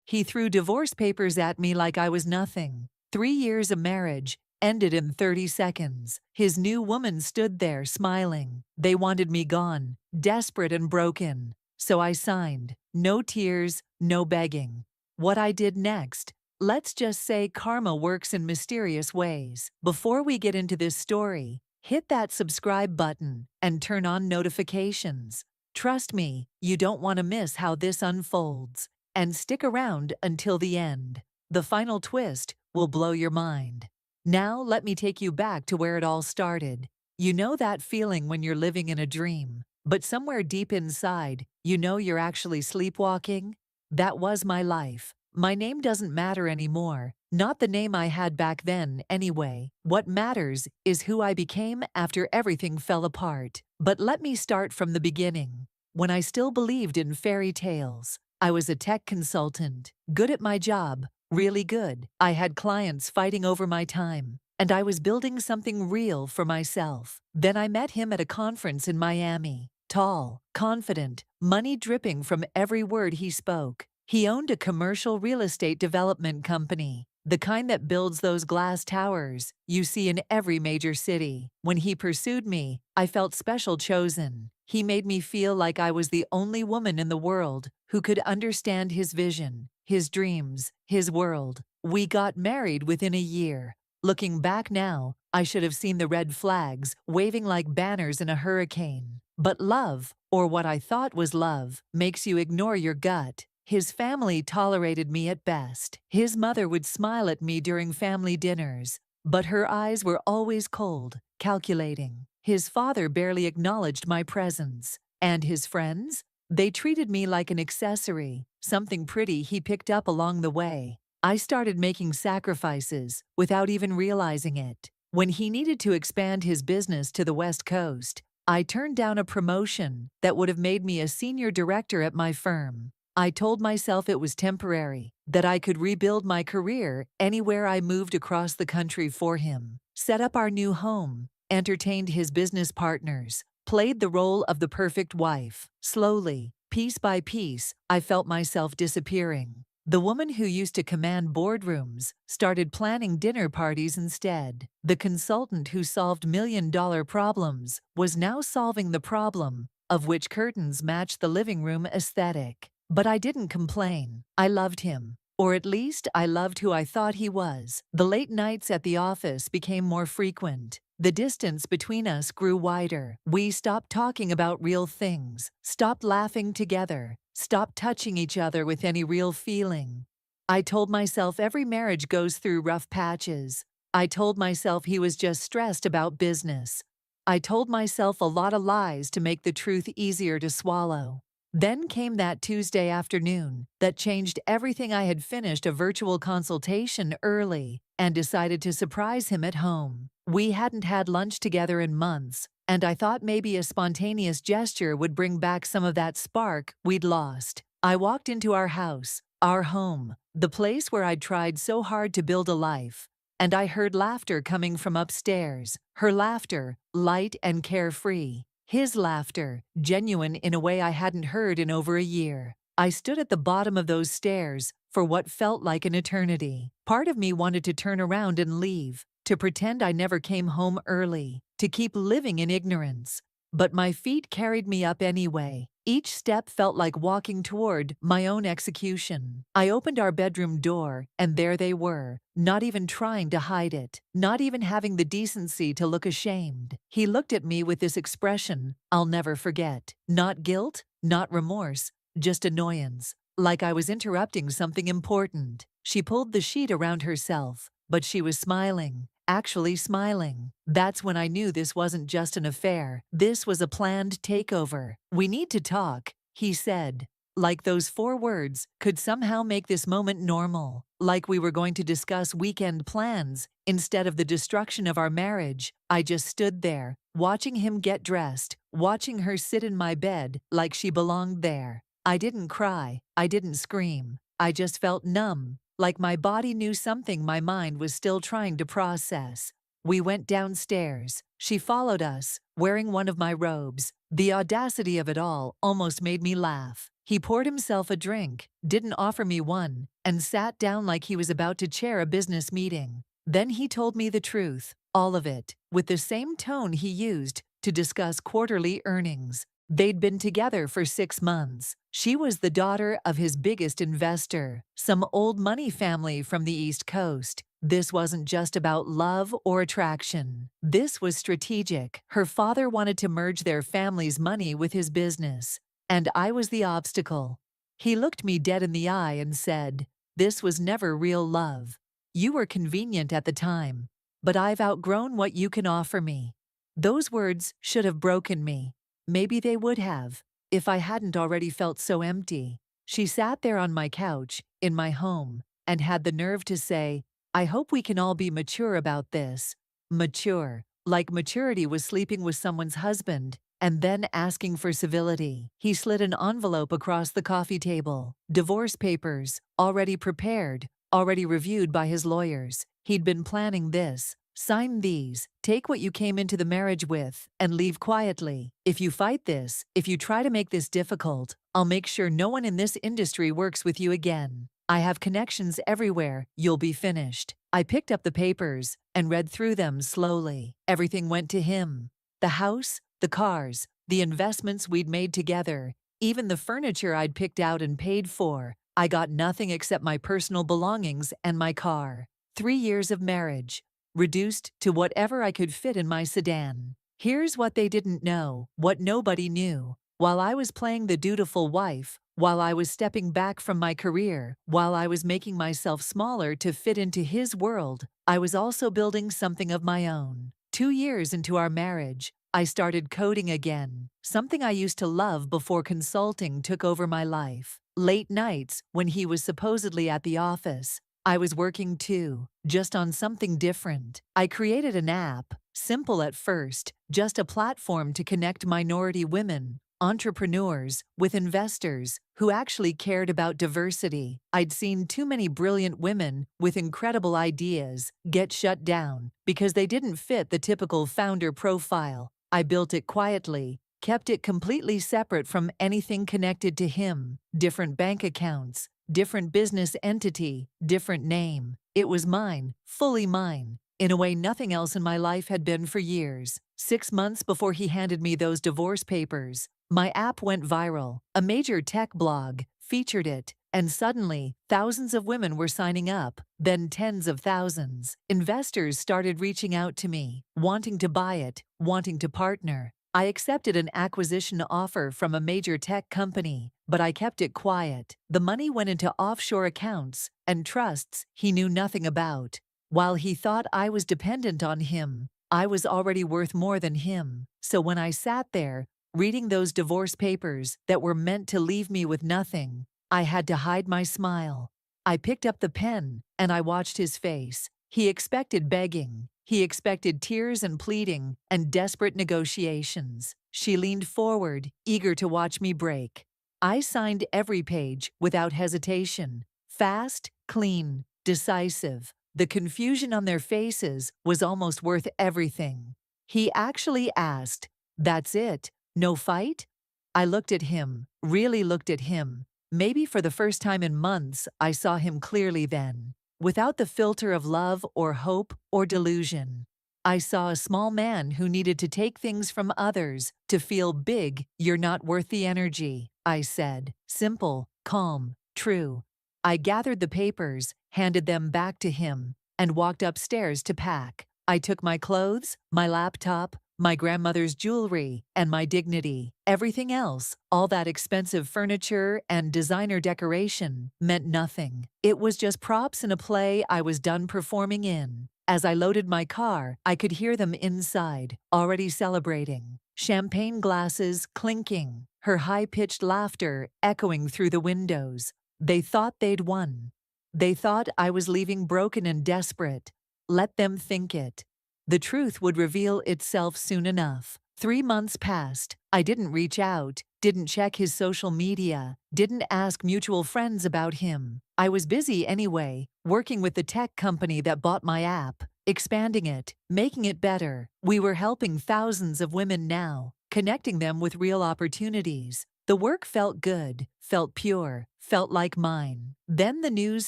He threw divorce papers at me like I was nothing. 3 years of marriage ended in 30 seconds. His new woman stood there smiling. They wanted me gone, desperate and broken. So I signed. No tears, no begging. What I did next? Let's just say karma works in mysterious ways. Before we get into this story, hit that subscribe button and turn on notifications. Trust me, you don't want to miss how this unfolds. And stick around until the end. The final twist will blow your mind. Now let me take you back to where it all started. You know that feeling when you're living in a dream, but somewhere deep inside, you know you're actually sleepwalking? That was my life. My name doesn't matter anymore. Not the name I had back then, anyway. What matters is who I became after everything fell apart. But let me start from the beginning. When I still believed in fairy tales, I was a tech consultant, good at my job, really good. I had clients fighting over my time, and I was building something real for myself. Then I met him at a conference in Miami. Tall, confident, money dripping from every word he spoke. He owned a commercial real estate development company, the kind that builds those glass towers you see in every major city. When he pursued me, I felt special, chosen. He made me feel like I was the only woman in the world who could understand his vision, his dreams, his world. We got married within a year. Looking back now, I should have seen the red flags waving like banners in a hurricane. But love, or what I thought was love, makes you ignore your gut. His family tolerated me at best. His mother would smile at me during family dinners, but her eyes were always cold, calculating. His father barely acknowledged my presence. And his friends? They treated me like an accessory, something pretty he picked up along the way. I started making sacrifices without even realizing it. When he needed to expand his business to the West Coast, I turned down a promotion that would have made me a senior director at my firm. I told myself it was temporary, that I could rebuild my career anywhere I moved across the country for him. Set up our new home, entertained his business partners, played the role of the perfect wife. Slowly, piece by piece, I felt myself disappearing. The woman who used to command boardrooms started planning dinner parties instead. The consultant who solved million-dollar problems was now solving the problem of which curtains matched the living room aesthetic. But I didn't complain. I loved him. Or at least I loved who I thought he was. The late nights at the office became more frequent. The distance between us grew wider. We stopped talking about real things, stopped laughing together, stopped touching each other with any real feeling. I told myself every marriage goes through rough patches. I told myself he was just stressed about business. I told myself a lot of lies to make the truth easier to swallow. Then came that Tuesday afternoon that changed everything. I had finished a virtual consultation early and decided to surprise him at home. We hadn't had lunch together in months, and I thought maybe a spontaneous gesture would bring back some of that spark we'd lost. I walked into our house, our home, the place where I'd tried so hard to build a life, and I heard laughter coming from upstairs. Her laughter, light and carefree. His laughter, genuine in a way I hadn't heard in over a year. I stood at the bottom of those stairs for what felt like an eternity. Part of me wanted to turn around and leave, to pretend I never came home early, to keep living in ignorance. But my feet carried me up anyway. Each step felt like walking toward my own execution. I opened our bedroom door, and there they were, not even trying to hide it, not even having the decency to look ashamed. He looked at me with this expression I'll never forget. Not guilt, not remorse, just annoyance, like I was interrupting something important. She pulled the sheet around herself, but she was smiling. Actually smiling. That's when I knew this wasn't just an affair. This was a planned takeover. We need to talk, he said. Like those 4 words could somehow make this moment normal. Like we were going to discuss weekend plans instead of the destruction of our marriage. I just stood there, watching him get dressed, watching her sit in my bed like she belonged there. I didn't cry. I didn't scream. I just felt numb. Like my body knew something my mind was still trying to process. We went downstairs. She followed us, wearing one of my robes. The audacity of it all almost made me laugh. He poured himself a drink, didn't offer me one, and sat down like he was about to chair a business meeting. Then he told me the truth, all of it, with the same tone he used to discuss quarterly earnings. They'd been together for 6 months. She was the daughter of his biggest investor, some old money family from the East Coast. This wasn't just about love or attraction. This was strategic. Her father wanted to merge their family's money with his business, and I was the obstacle. He looked me dead in the eye and said, "This was never real love. You were convenient at the time, but I've outgrown what you can offer me." Those words should have broken me. Maybe they would have, if I hadn't already felt so empty. She sat there on my couch, in my home, and had the nerve to say, "I hope we can all be mature about this." Mature, like maturity was sleeping with someone's husband, and then asking for civility. He slid an envelope across the coffee table. Divorce papers, already prepared, already reviewed by his lawyers. He'd been planning this. "Sign these, take what you came into the marriage with, and leave quietly. If you fight this, if you try to make this difficult, I'll make sure no one in this industry works with you again. I have connections everywhere, you'll be finished." I picked up the papers and read through them slowly. Everything went to him. The house, the cars, the investments we'd made together, even the furniture I'd picked out and paid for. I got nothing except my personal belongings and my car. 3 years of marriage, reduced to whatever I could fit in my sedan. Here's what they didn't know, what nobody knew. While I was playing the dutiful wife, while I was stepping back from my career, while I was making myself smaller to fit into his world, I was also building something of my own. 2 years into our marriage, I started coding again, something I used to love before consulting took over my life. Late nights, when he was supposedly at the office, I was working too, just on something different. I created an app, simple at first, just a platform to connect minority women, entrepreneurs, with investors who actually cared about diversity. I'd seen too many brilliant women with incredible ideas get shut down because they didn't fit the typical founder profile. I built it quietly, kept it completely separate from anything connected to him. Different bank accounts, different business entity, different name. It was mine, fully mine, in a way nothing else in my life had been for years. 6 months before he handed me those divorce papers, my app went viral. A major tech blog featured it, and suddenly, thousands of women were signing up, then tens of thousands. Investors started reaching out to me, wanting to buy it, wanting to partner. I accepted an acquisition offer from a major tech company, but I kept it quiet. The money went into offshore accounts and trusts he knew nothing about. While he thought I was dependent on him, I was already worth more than him. So when I sat there, reading those divorce papers that were meant to leave me with nothing, I had to hide my smile. I picked up the pen, and I watched his face. He expected begging. He expected tears and pleading and desperate negotiations. She leaned forward, eager to watch me break. I signed every page without hesitation. Fast, clean, decisive. The confusion on their faces was almost worth everything. He actually asked, "That's it? No fight?" I looked at him, really looked at him. Maybe for the first time in months, I saw him clearly then, without the filter of love or hope or delusion. I saw a small man who needed to take things from others to feel big. "You're not worth the energy," I said. Simple, calm, true. I gathered the papers, handed them back to him, and walked upstairs to pack. I took my clothes, my laptop, my grandmother's jewelry, and my dignity. Everything else, all that expensive furniture and designer decoration, meant nothing. It was just props in a play I was done performing in. As I loaded my car, I could hear them inside, already celebrating. Champagne glasses clinking, her high-pitched laughter echoing through the windows. They thought they'd won. They thought I was leaving broken and desperate. Let them think it. The truth would reveal itself soon enough. 3 months passed. I didn't reach out, didn't check his social media, didn't ask mutual friends about him. I was busy anyway, working with the tech company that bought my app, expanding it, making it better. We were helping thousands of women now, connecting them with real opportunities. The work felt good, felt pure, felt like mine. Then the news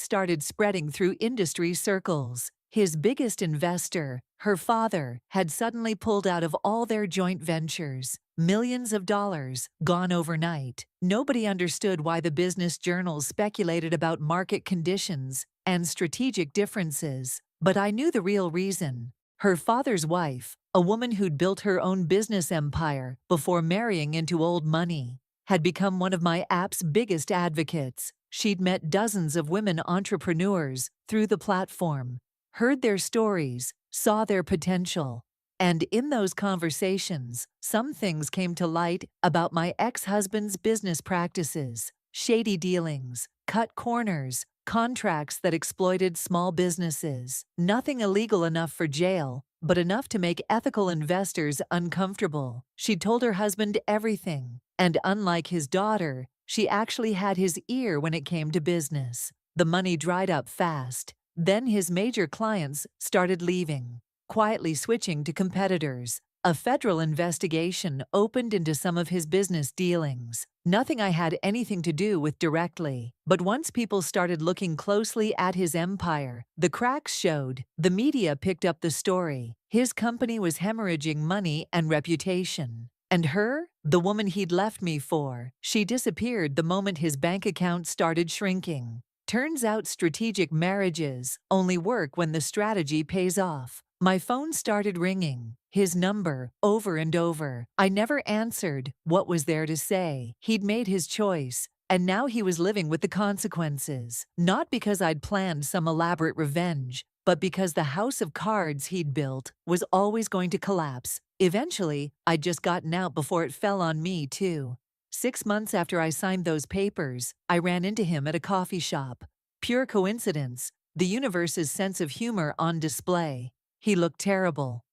started spreading through industry circles. His biggest investor, her father, had suddenly pulled out of all their joint ventures. Millions of dollars gone overnight. Nobody understood why the business journals speculated about market conditions and strategic differences. But I knew the real reason. Her father's wife, a woman who'd built her own business empire before marrying into old money, had become one of my app's biggest advocates. She'd met dozens of women entrepreneurs through the platform, heard their stories, saw their potential. And in those conversations, some things came to light about my ex-husband's business practices, shady dealings, cut corners, contracts that exploited small businesses. Nothing illegal enough for jail, but enough to make ethical investors uncomfortable. She told her husband everything, and unlike his daughter, she actually had his ear when it came to business. The money dried up fast. Then his major clients started leaving, quietly switching to competitors. A federal investigation opened into some of his business dealings. Nothing I had anything to do with directly. But once people started looking closely at his empire, the cracks showed. The media picked up the story. His company was hemorrhaging money and reputation. And her, the woman he'd left me for, she disappeared the moment his bank account started shrinking. Turns out strategic marriages only work when the strategy pays off. My phone started ringing, his number, over and over. I never answered. What was there to say? He'd made his choice, and now he was living with the consequences. Not because I'd planned some elaborate revenge, but because the house of cards he'd built was always going to collapse. Eventually, I'd just gotten out before it fell on me, too. 6 months after I signed those papers, I ran into him at a coffee shop. Pure coincidence, the universe's sense of humor on display. He looked terrible.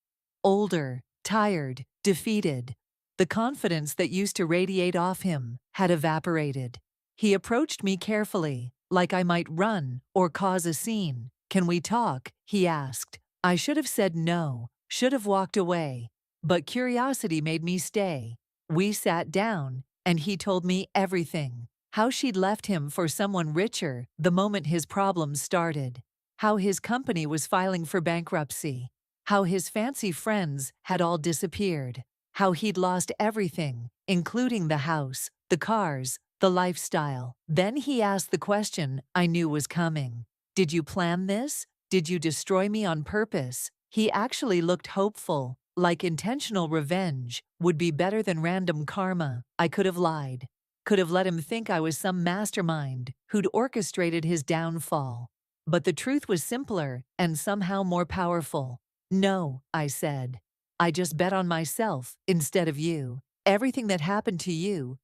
Older, tired, defeated. The confidence that used to radiate off him had evaporated. He approached me carefully, like I might run or cause a scene. "Can we talk?" he asked. I should have said no, should have walked away. But curiosity made me stay. We sat down, and he told me everything. How she'd left him for someone richer the moment his problems started. How his company was filing for bankruptcy. How his fancy friends had all disappeared. How he'd lost everything, including the house, the cars, the lifestyle. Then he asked the question I knew was coming. "Did you plan this? Did you destroy me on purpose?" He actually looked hopeful, like intentional revenge would be better than random karma. I could have lied. Could have let him think I was some mastermind who'd orchestrated his downfall. But the truth was simpler and somehow more powerful. "No," I said. "I just bet on myself instead of you. Everything that happened to you